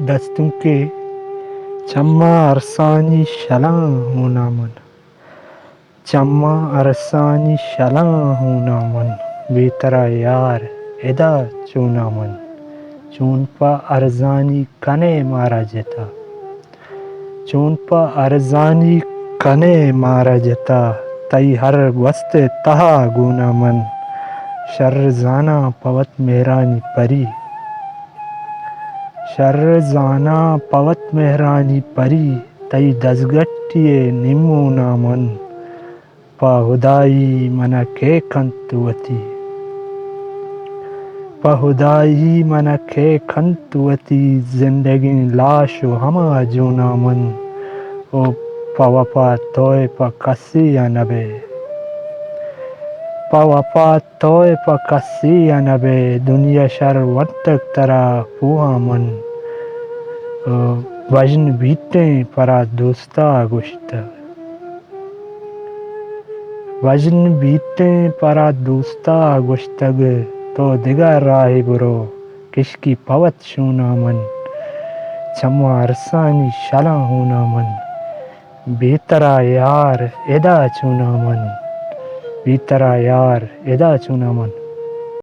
दस्तों के चम्मा अरसानी शलां होना मन, चम्मा अरसानी शलां होना मन, बेतरा यार एदा चूना मन, चूनपा अरजानी कने मारा जता, चूनपा अरजानी कने मारा जता, तई हर वस्त तहा गुना मन, शर्रजाना पवत मेहरानी परी, शर्रजाना पवत मेहरानी परी, तई दजगट्टिए निम्मूना मन, पहुदाई मन के कंतुवती, पहुदाई मन के कंतुवती, जिंदगी लाशो हमा जूना मन, ओ पवपा तोय प कसी अनबे, पवपा तोय प कसी अनबे, दुनिया शर वट्टक तरा पुआ मन, वजन बीते परा दोस्ता गुश्त, वजन बीते परा दोस्ता गुश्तग, तो दिगर राह बुरो किसकी पवत शूना मन, चम्मा अरसानी शला होना मन, बेतरा यार एदा चूना मन, बेतरा यार एदा चूना मन।